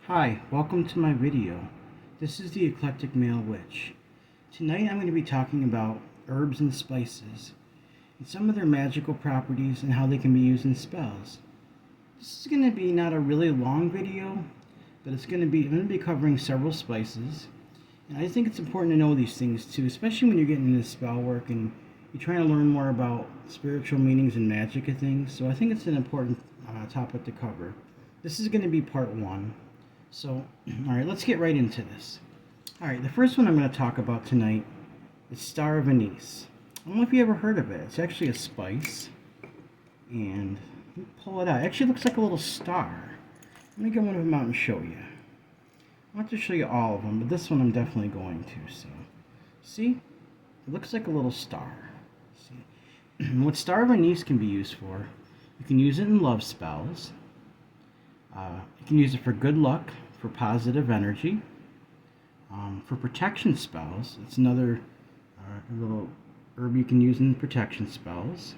Hi, welcome to my video. This is the Eclectic Male Witch. Tonight I'm going to be talking about herbs and spices, and some of their magical properties and how they can be used in spells. This is going to be not a really long video, but I'm going to be covering several spices, and I think it's important to know these things too, especially when you're getting into spell work and you're trying to learn more about spiritual meanings and magic of things. So I think it's an important topic to cover. This is going to be part one. So, all right, let's get right into this. All right, the first one I'm going to talk about tonight is Star of Anise. I don't know if you ever heard of it. It's actually a spice, and let me pull it out. It actually looks like a little star. Let me get one of them out and show you. I want to show you all of them, but this one I'm definitely going to. So, see, it looks like a little star. See, what Star of Anise can be used for? You can use it in love spells. You can use it for good luck, for positive energy, for protection spells. It's another little herb you can use in protection spells.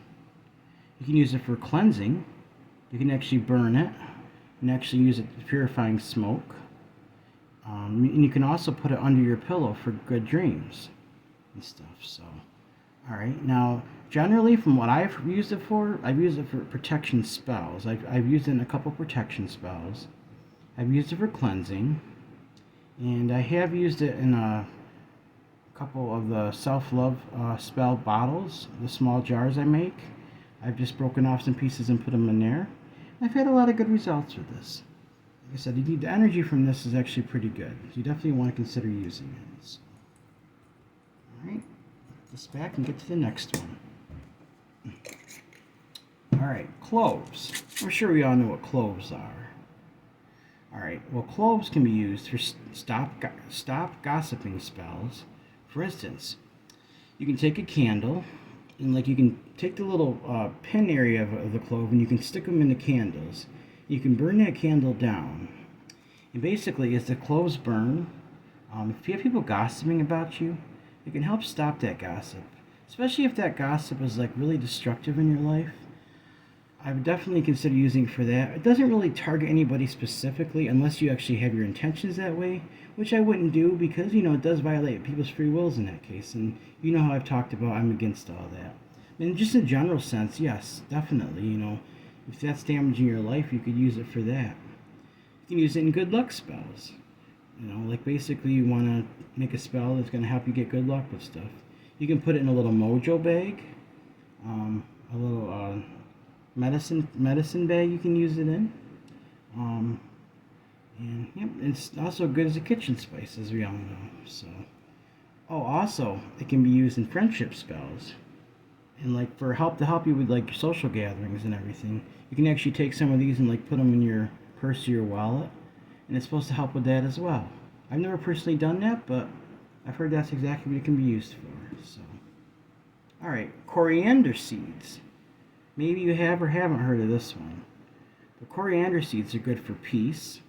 You can use it for cleansing. You can actually burn it and actually use it for purifying smoke. And you can also put it under your pillow for good dreams and stuff. So, all right. Now, generally, from what I've used it for, I've used it for protection spells. I've used it in a couple protection spells. I've used it for cleansing, and I have used it in a couple of the self-love spell bottles, the small jars I make. I've just broken off some pieces and put them in there. I've had a lot of good results with this. Like I said, the energy from this is actually pretty good. So you definitely want to consider using it. So, all right, put this back and get to the next one. All right, cloves. I'm sure we all know what cloves are. All right, well, cloves can be used for stop gossiping spells. For instance, you can take a candle and you can take the little pin area of the clove and you can stick them in the candles. You can burn that candle down. And basically, as the cloves burn, if you have people gossiping about you, it can help stop that gossip. Especially if that gossip is really destructive in your life. I would definitely consider using it for that. It doesn't really target anybody specifically unless you actually have your intentions that way, which I wouldn't do because, it does violate people's free wills in that case. And you know how I've talked about I'm against all that. And just in a general sense, yes, definitely, if that's damaging your life, you could use it for that. You can use it in good luck spells. Basically you want to make a spell that's going to help you get good luck with stuff. You can put it in a little mojo bag, a little medicine bag you can use it in. And yep, it's also good as a kitchen spice, as we all know. So, also it can be used in friendship spells, and for help to help you with your social gatherings and everything. You can actually take some of these and put them in your purse or your wallet, and it's supposed to help with that as well. I've never personally done that, but I've heard that's exactly what it can be used for. So, all right, coriander seeds. Maybe you have or haven't heard of this one. But coriander seeds are good for peace.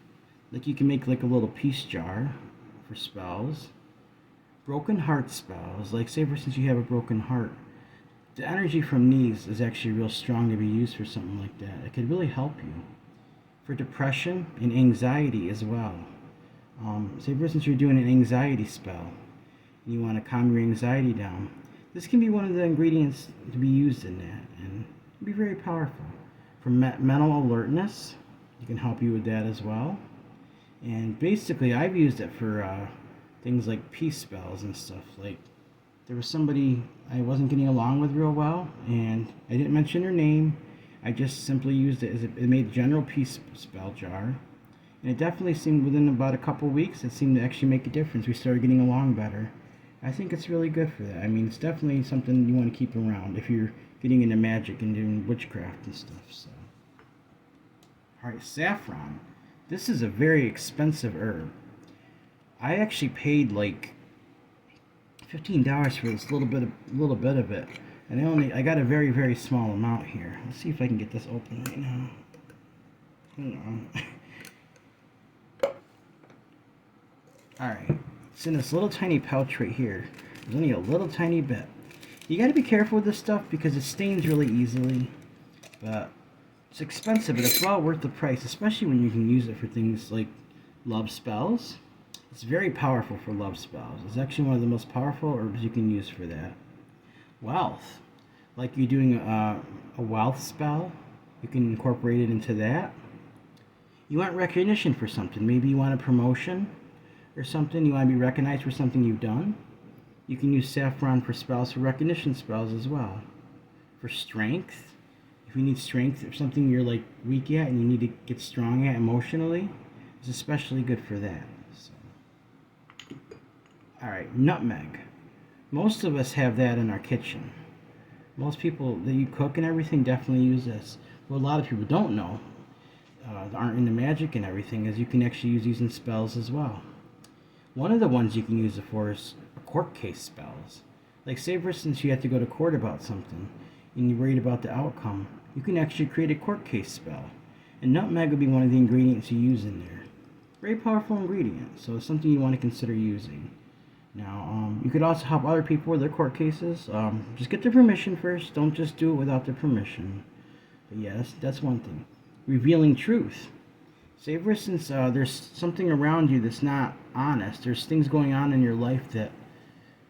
You can make a little peace jar for spells. Broken heart spells. Say for instance you have a broken heart. The energy from these is actually real strong to be used for something like that. It could really help you. For depression and anxiety as well. Say for instance you're doing an anxiety spell. And you want to calm your anxiety down. This can be one of the ingredients to be used in that. And be very powerful. For mental alertness, you can help you with that as well. And basically, I've used it for things like peace spells and stuff. There was somebody I wasn't getting along with real well, and I didn't mention her name. I just simply used it it made a general peace spell jar. And it definitely seemed within about a couple weeks, it seemed to actually make a difference. We started getting along better. I think it's really good for that. I mean, it's definitely something you want to keep around if you're getting into magic and doing witchcraft and stuff. So, all right, saffron. This is a very expensive herb. I actually paid $15 for this little bit of it, and I got a very, very small amount here. Let's see if I can get this open right now. Hold on. All right, it's in this little tiny pouch right here. There's only a little tiny bit. You got to be careful with this stuff because it stains really easily, but it's expensive, but it's well worth the price, especially when you can use it for things like Love spells. It's very powerful for love spells. It's actually one of the most powerful herbs you can use for that. Wealth. Like you're doing a wealth spell, you can incorporate it into that. You want recognition for something. Maybe you want a promotion or something. You want to be recognized for something you've done. You can use saffron for spells, for recognition spells as well. For strength, if you need strength or something you're like weak at and you need to get strong at emotionally, it's especially good for that. So. Alright, nutmeg. Most of us have that in our kitchen. Most people that you cook and everything definitely use this. What a lot of people don't know, aren't into magic and everything, is you can actually use these in spells as well. One of the ones you can use it for is court case spells. Like say for instance you have to go to court about something and you're worried about the outcome, you can actually create a court case spell. And nutmeg would be one of the ingredients you use in there. Very powerful ingredient, so it's something you want to consider using. Now, you could also help other people with their court cases. Just get their permission first. Don't just do it without their permission. But yes, that's one thing. Revealing truth. Say, for instance, there's something around you that's not honest. There's things going on in your life that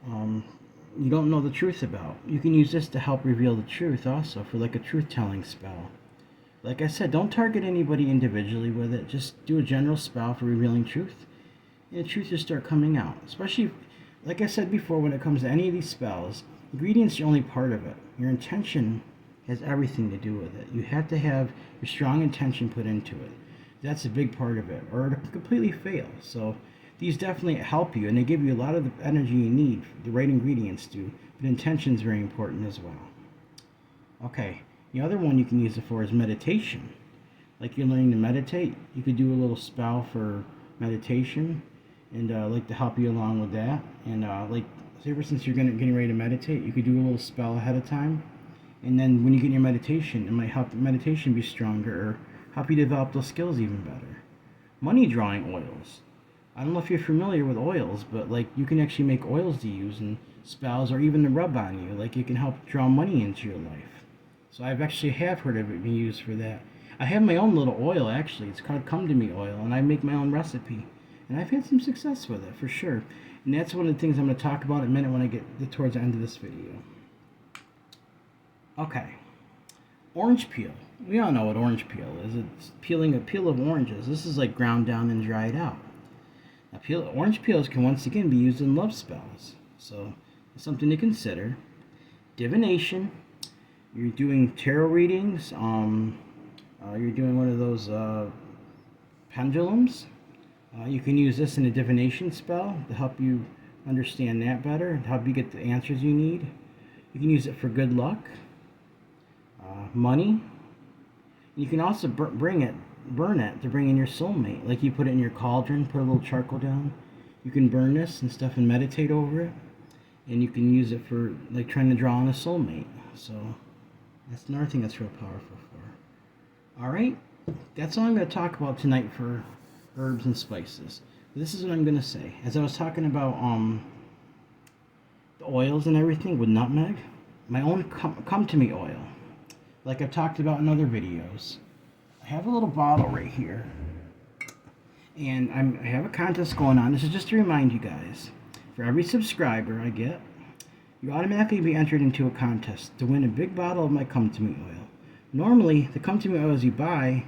you don't know the truth about. You can use this to help reveal the truth also, for like a truth-telling spell. Like I said, don't target anybody individually with it. Just do a general spell for revealing truth. And the truth will start coming out. Especially, like I said before, when it comes to any of these spells, ingredients are only part of it. Your intention has everything to do with it. You have to have your strong intention put into it. That's a big part of it, or it'll completely fail. So these definitely help you, and they give you a lot of the energy you need. The right ingredients do, but intention is very important as well. Okay, the other one you can use it for is meditation. Like you're learning to meditate, you could do a little spell for meditation, and like to help you along with that. And like say for instance you're getting ready to meditate, you could do a little spell ahead of time, and then when you get your meditation, it might help the meditation be stronger or help you develop those skills even better. Money drawing oils. I don't know if you're familiar with oils, but like you can actually make oils to use in spells or even to rub on you. Like it can help draw money into your life. So I've actually have heard of it being used for that. I have my own little oil actually. It's called Come To Me oil, and I make my own recipe. And I've had some success with it for sure. And that's one of the things I'm going to talk about in a minute when I get towards the end of this video. Okay. Orange peel. We all know what orange peel is. It's peeling a peel of oranges. This is like ground down and dried out. Now, orange peels can once again be used in love spells. So, it's something to consider. Divination. You're doing tarot readings. You're doing one of those pendulums. You can use this in a divination spell to help you understand that better and help you get the answers you need. You can use it for good luck. Money. You can also burn it to bring in your soulmate. Like you put it in your cauldron, put a little charcoal down. You can burn this and stuff and meditate over it. And you can use it for like trying to draw on a soulmate. So that's another thing that's real powerful for. Alright, that's all I'm going to talk about tonight for herbs and spices. This is what I'm going to say. As I was talking about the oils and everything with nutmeg, my own come to me oil. Like I've talked about in other videos. I have a little bottle right here. And I have a contest going on. This is just to remind you guys. For every subscriber I get, you automatically be entered into a contest to win a big bottle of my Come To Me oil. Normally, the Come To Me oils you buy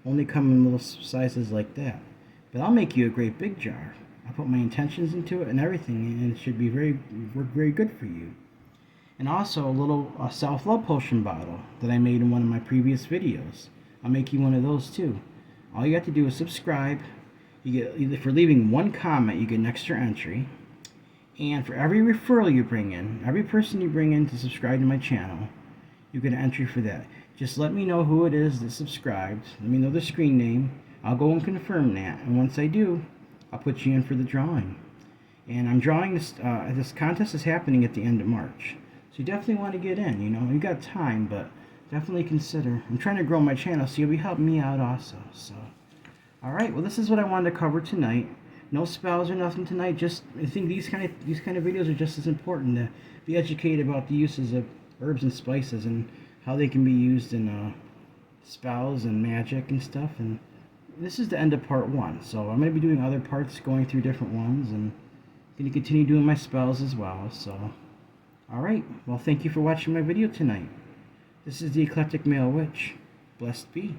only come in little sizes like that. But I'll make you a great big jar. I'll put my intentions into it and everything, and it should be work very good for you. And also a little self-love potion bottle that I made in one of my previous videos. I'll make you one of those too. All you have to do is subscribe. You get, either for leaving one comment, you get an extra entry. And for every referral you bring in, every person you bring in to subscribe to my channel, you get an entry for that. Just let me know who it is that subscribed. Let me know the screen name. I'll go and confirm that. And once I do, I'll put you in for the drawing. And I'm drawing this, this contest is happening at the end of March. So you definitely want to get in, you know. You got time, but definitely consider. I'm trying to grow my channel, so you'll be helping me out also. So, alright, well this is what I wanted to cover tonight. No spells or nothing tonight. Just I think these kind of videos are just as important to be educated about the uses of herbs and spices and how they can be used in spells and magic and stuff, and this is the end of part 1, so I'm going to be doing other parts, going through different ones, and going to continue doing my spells as well. So, alright, well, thank you for watching my video tonight. This is the Eclectic Male Witch. Blessed be.